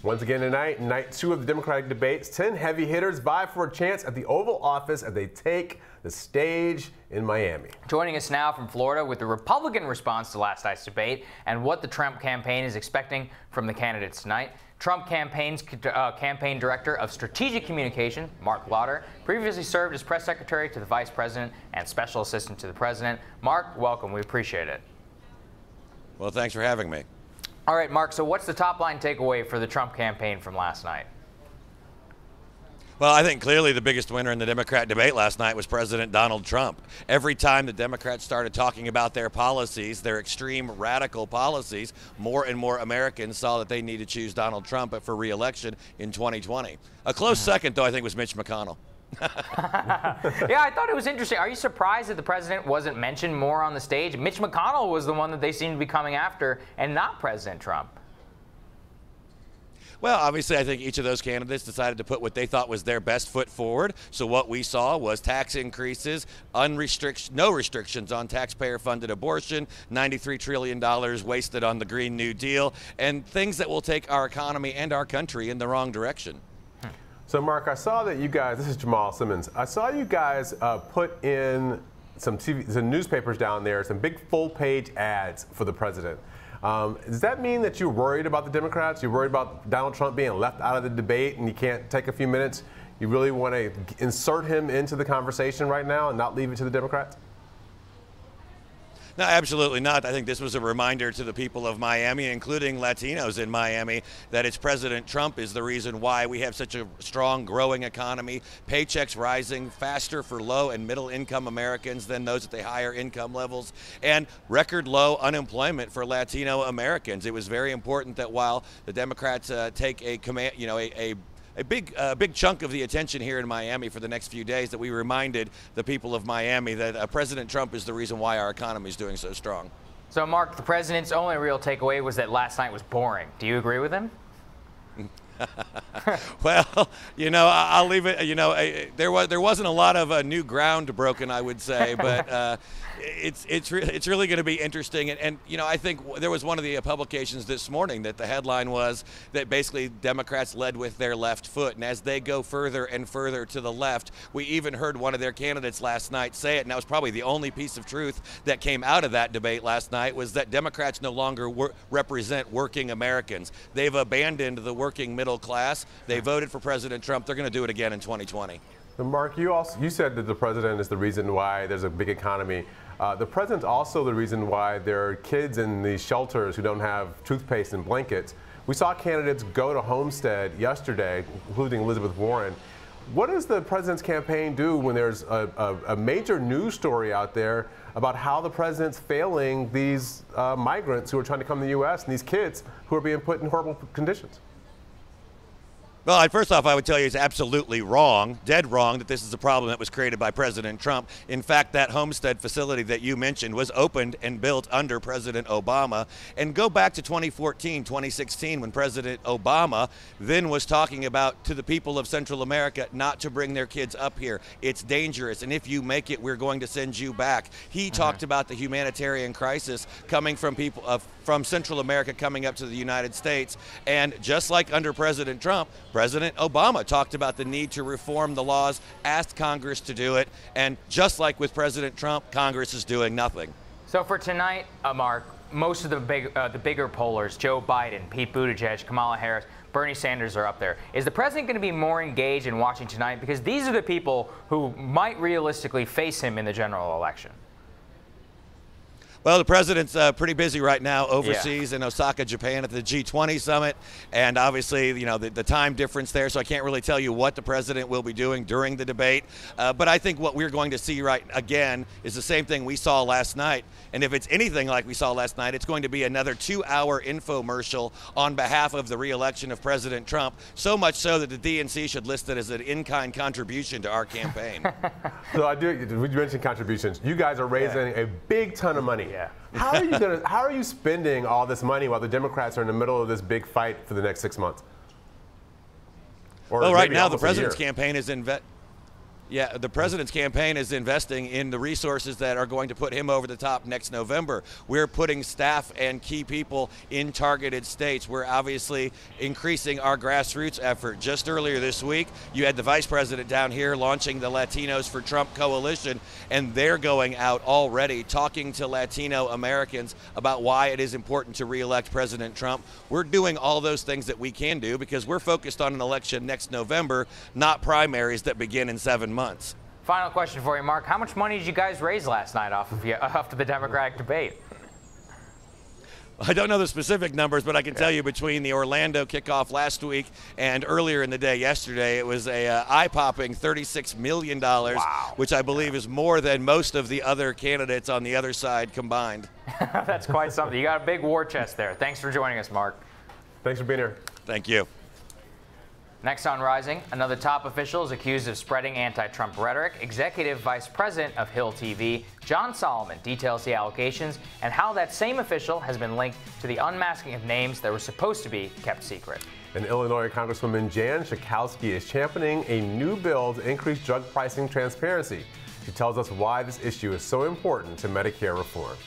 Once again tonight, night 2 of the Democratic debates, 10 heavy hitters vie for a chance at the Oval Office as they take the stage in Miami. Joining us now from Florida with the Republican response to last night's debate and what the Trump campaign is expecting from the candidates tonight, Trump campaign's campaign director of strategic communication, Marc Lotter, previously served as press secretary to the vice president and special assistant to the president. Marc, welcome. We appreciate it. Well, thanks for having me. All right, Marc, so what's the top line takeaway for the Trump campaign from last night? Well, I think clearly the biggest winner in the Democrat debate last night was President Donald Trump. Every time the Democrats started talking about their policies, their extreme radical policies, more and more Americans saw that they need to choose Donald Trump for re-election in 2020. A close second, though, I think, was Mitch McConnell. Yeah, I thought it was interesting. Are you surprised that the president wasn't mentioned more on the stage? Mitch McConnell was the one that they seemed to be coming after, and not President Trump. Well, obviously, I think each of those candidates decided to put what they thought was their best foot forward. So what we saw was tax increases, no restrictions on taxpayer-funded abortion, $93 trillion wasted on the Green New Deal, and things that will take our economy and our country in the wrong direction. So, Marc, I saw that you guys, this is Jamal Simmons, I saw you guys put in some newspapers down there, some big full-page ads for the president. Does that mean that you're worried about the Democrats? You're worried about Donald Trump being left out of the debate and you can't take a few minutes? You really want to insert him into the conversation right now and not leave it to the Democrats? No, absolutely not. I think this was a reminder to the people of Miami, including Latinos in Miami, that it's President Trump is the reason why we have such a strong, growing economy, paychecks rising faster for low and middle income Americans than those at the higher income levels, and record low unemployment for Latino Americans. It was very important that while the Democrats take a command, a big chunk of the attention here in Miami for the next few days, that we reminded the people of Miami that President Trump is the reason why our economy is doing so strong. So, Marc, the president's only real takeaway was that last night was boring. Do you agree with him? Well, I'll leave it. There wasn't a lot of new ground broken, I would say, but it's really going to be interesting. And I think there was one of the publications this morning that the headline was that basically Democrats led with their left foot, and as they go further and further to the left, we even heard one of their candidates last night say it, and that was probably the only piece of truth that came out of that debate last night, was that Democrats no longer represent working Americans. They've abandoned the working middle class. They voted for President Trump. They're going to do it again in 2020. Marc, you said that the president is the reason why there's a big economy. The president's also the reason why there are kids in these shelters who don't have toothpaste and blankets. We saw candidates go to Homestead yesterday, including Elizabeth Warren. What does the president's campaign do when there's a major news story out there about how the president's failing these migrants who are trying to come to the U.S. and these kids who are being put in horrible conditions? Well, first off, I would tell you it's absolutely wrong, dead wrong, that this is a problem that was created by President Trump. In fact, that Homestead facility that you mentioned was opened and built under President Obama. And go back to 2014, 2016, when President Obama then was talking about to the people of Central America not to bring their kids up here. It's dangerous, and if you make it, we're going to send you back. He talked about the humanitarian crisis coming from people from Central America coming up to the United States. And just like under President Trump, President Obama talked about the need to reform the laws, asked Congress to do it, and just like with President Trump, Congress is doing nothing. So for tonight, Marc, most of the bigger pollers, Joe Biden, Pete Buttigieg, Kamala Harris, Bernie Sanders are up there. Is the president going to be more engaged in watching tonight? Because these are the people who might realistically face him in the general election. Well, the president's pretty busy right now overseas in Osaka, Japan at the G20 summit. And obviously, the time difference there, so I can't really tell you what the president will be doing during the debate. But I think what we're going to see again is the same thing we saw last night. And if it's anything like we saw last night, it's going to be another 2-hour infomercial on behalf of the re-election of President Trump, so much so that the DNC should list it as an in-kind contribution to our campaign. So you mentioned contributions. You guys are raising a big ton of money. Yeah. How are you spending all this money while the Democrats are in the middle of this big fight for the next 6 months? Well, right now the president's campaign is Yeah, the president's campaign is investing in the resources that are going to put him over the top next November. We're putting staff and key people in targeted states. We're obviously increasing our grassroots effort. Just earlier this week, you had the vice president down here launching the Latinos for Trump coalition, and they're going out already talking to Latino Americans about why it is important to re-elect President Trump. We're doing all those things that we can do because we're focused on an election next November, not primaries that begin in 7 months. Final question for you, Mark. How much money did you guys raise last night off of the Democratic debate? I don't know the specific numbers, but I can tell you between the Orlando kickoff last week and earlier in the day yesterday, it was a eye-popping $36 million, wow, which I believe is more than most of the other candidates on the other side combined. That's quite something. You got a big war chest there. Thanks for joining us, Mark. Thanks for being here. Thank you. Next on Rising, another top official is accused of spreading anti-Trump rhetoric. Executive Vice President of Hill TV, John Solomon, details the allegations and how that same official has been linked to the unmasking of names that were supposed to be kept secret. And Illinois Congresswoman Jan Schakowsky is championing a new bill to increase drug pricing transparency. She tells us why this issue is so important to Medicare reform.